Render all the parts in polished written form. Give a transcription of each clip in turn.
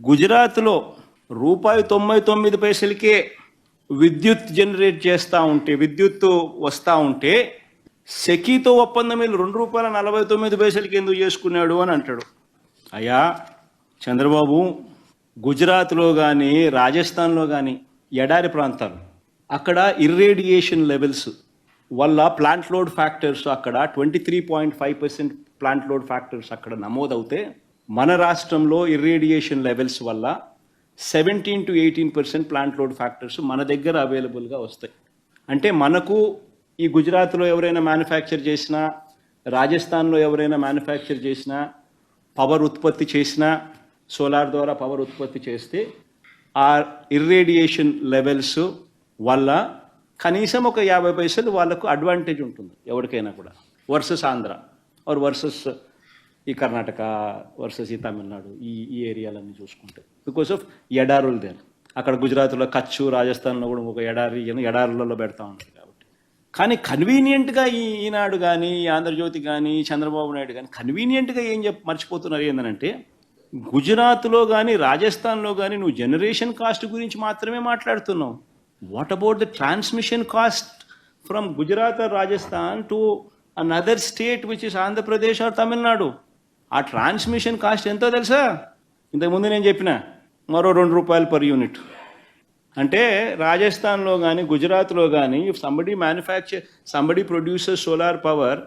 గుజరాత్లో ₹99 విద్యుత్ జనరేట్ చేస్తూ ఉంటే, విద్యుత్తు వస్తూ ఉంటే సెకీతో ఒప్పందం వీళ్ళు ₹2.49 ఎందుకు చేసుకున్నాడు అని అంటాడు. అయ్యా చంద్రబాబు, గుజరాత్లో కానీ రాజస్థాన్లో కానీ ఎడారి ప్రాంతాలు, అక్కడ ఇర్రేడియేషన్ లెవెల్స్ వల్ల ప్లాంట్ లోడ్ ఫ్యాక్టర్స్ అక్కడ 23.5% ప్లాంట్ లోడ్ ఫ్యాక్టర్స్ అక్కడ నమోదవుతే, మన రాష్ట్రంలో ఇర్రేడియేషన్ లెవెల్స్ వల్ల 17 to 18% ప్లాంట్ లోడ్ ఫ్యాక్టర్స్ మన దగ్గర అవైలబుల్గా వస్తాయి. అంటే మనకు ఈ గుజరాత్లో ఎవరైనా మ్యానుఫ్యాక్చర్ చేసినా, రాజస్థాన్లో ఎవరైనా మ్యానుఫ్యాక్చర్ చేసినా, పవర్ ఉత్పత్తి చేసినా, సోలార్ ద్వారా పవర్ ఉత్పత్తి చేస్తే ఆ ఇర్రేడియేషన్ లెవెల్స్ వల్ల కనీసం ఒక 50 పైసలు వాళ్ళకు అడ్వాంటేజ్ ఉంటుంది ఎవరికైనా కూడా, వర్సెస్ ఆంధ్ర ఆర్ వర్సెస్ ఈ కర్ణాటక, వర్సెస్ ఈ తమిళనాడు, ఈ ఏరియాలన్నీ చూసుకుంటే, బికాస్ ఆఫ్ ఎడారులు దేని. అక్కడ గుజరాత్లో కచ్చు, రాజస్థాన్లో కూడా ఒక ఎడారులలో పెడతా ఉంటారు కాబట్టి. కానీ కన్వీనియంట్గా ఈనాడు కానీ, ఆంధ్రజ్యోతి కానీ, చంద్రబాబు నాయుడు కానీ కన్వీనియంట్గా మర్చిపోతున్నారు ఏంటంటే, గుజరాత్లో కానీ రాజస్థాన్లో కానీ నువ్వు జనరేషన్ కాస్ట్ గురించి మాత్రమే మాట్లాడుతున్నావు. What about the transmission cost from Gujarat are Rajasthan to another state which is Andhra Pradesh are Tamil Nadu? ఆ ట్రాన్స్మిషన్ కాస్ట్ ఎంతో తెలుసా? ఇంతకుముందు నేను చెప్పిన మరో ₹2 per యూనిట్. అంటే రాజస్థాన్లో కానీ గుజరాత్లో కానీ if somebody producer solar power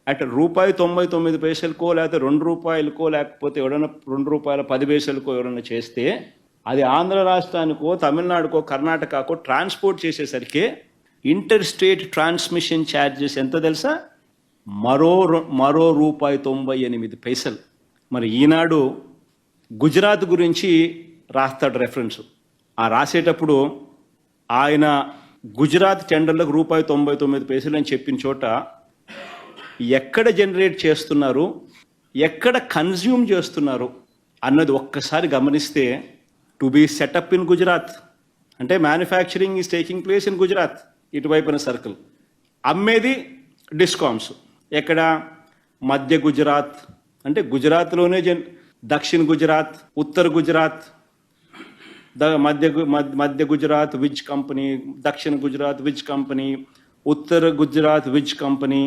at ₹99 లేకపోతే ₹2 లేకపోతే ఎవడన్నా ₹2.10 ఎవడన్నా చేస్తే, అది ఆంధ్ర రాష్ట్రానికో, తమిళనాడుకో, కర్ణాటకకో ట్రాన్స్పోర్ట్ చేసేసరికి ఇంటర్ స్టేట్ ట్రాన్స్మిషన్ ఛార్జెస్ ఎంత తెలుసా? మరో ₹98. మరి ఈనాడు గుజరాత్ గురించి రాస్తాడు రెఫరెన్స్. ఆ రాసేటప్పుడు ఆయన గుజరాత్ టెండర్లకు ₹99 అని చెప్పిన చోట ఎక్కడ జనరేట్ చేస్తున్నారు, ఎక్కడ కన్జ్యూమ్ చేస్తున్నారు అన్నది ఒక్కసారి గమనిస్తే, to be setup in Gujarat అంటే manufacturing is taking place in Gujarat, ఇటువైపున సర్కిల్, అమ్మేది డిస్కామ్స్ ఎక్కడ? మధ్య గుజరాత్, అంటే గుజరాత్లోనే దక్షిణ గుజరాత్, ఉత్తర గుజరాత్, మధ్య గుజరాత్ విజ్ కంపెనీ, దక్షిణ గుజరాత్ విజ్ కంపెనీ, ఉత్తర గుజరాత్ విజ్ కంపెనీ,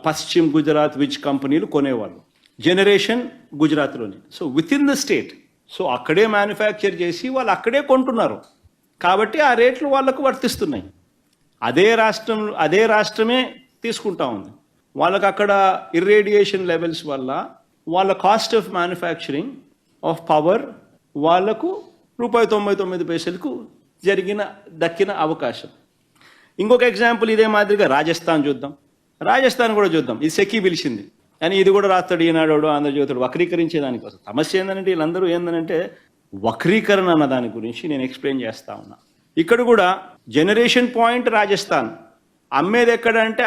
పశ్చిమ గుజరాత్ విజ్ కంపెనీలు కొనేవాళ్ళు. జనరేషన్ గుజరాత్లోనే. So within the state, so అక్కడే మ్యానుఫ్యాక్చర్ చేసి వాళ్ళు అక్కడే కొంటున్నారు కాబట్టి ఆ రేట్లు వాళ్ళకు వర్తిస్తున్నాయి. అదే రాష్ట్రమే తీసుకుంటా ఉంది. వాళ్ళకు అక్కడ ఇర్రేడియేషన్ లెవెల్స్ వల్ల వాళ్ళ cost of manufacturing of power వాళ్లకు ₹99 దక్కిన అవకాశం. ఇంకొక ఎగ్జాంపుల్ ఇదే మాదిరిగా రాజస్థాన్ చూద్దాం. రాజస్థాన్ కూడా చూద్దాం. ఇది సెకీ పిలిచింది అని ఇది కూడా రాస్తాడు ఈనాడు, ఆంధ్రజ్యోతుడు వక్రీకరించేదానికోసం. సమస్య ఏంటంటే వీళ్ళందరూ ఏంటంటే వక్రీకరణ అన్న దాని గురించి నేను ఎక్స్ప్లెయిన్ చేస్తా ఉన్నా. ఇక్కడ కూడా జనరేషన్ పాయింట్ రాజస్థాన్, అమ్మేది ఎక్కడ అంటే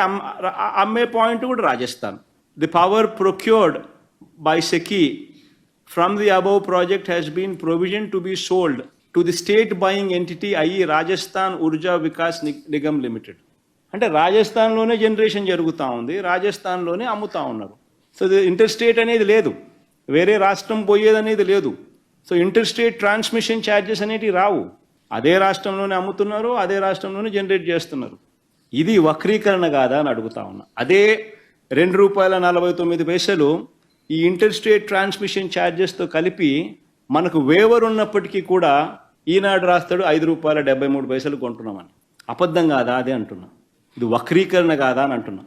అమ్మే పాయింట్ కూడా Rajasthan. The power procured by SECI from the above project has been provision to be sold to the state buying entity IE Rajasthan Urja Vikas Nigam limited. అంటే రాజస్థాన్లోనే జనరేషన్ జరుగుతూ ఉంది, రాజస్థాన్లోనే అమ్ముతూ ఉన్నారు. సో ఇంటర్ స్టేట్ అనేది లేదు, వేరే రాష్ట్రం పోయేది అనేది లేదు. So inter state transmission charges అనేటివి రావు. అదే రాష్ట్రంలోనే అమ్ముతున్నారు, అదే రాష్ట్రంలోనే జనరేట్ చేస్తున్నారు. ఇది వక్రీకరణ కాదా అని అడుగుతా ఉన్నా. అదే ₹2.49 ఈ ఇంటర్ స్టేట్ ట్రాన్స్మిషన్ ఛార్జెస్తో కలిపి మనకు వేవర్ ఉన్నప్పటికీ కూడా ఈనాడు రాస్తాడు ₹5.73 కొంటున్నామని. అబద్ధం కాదా అదే అంటున్నా. ఇది వక్రీకరణ కాదా అని అంటున్నా.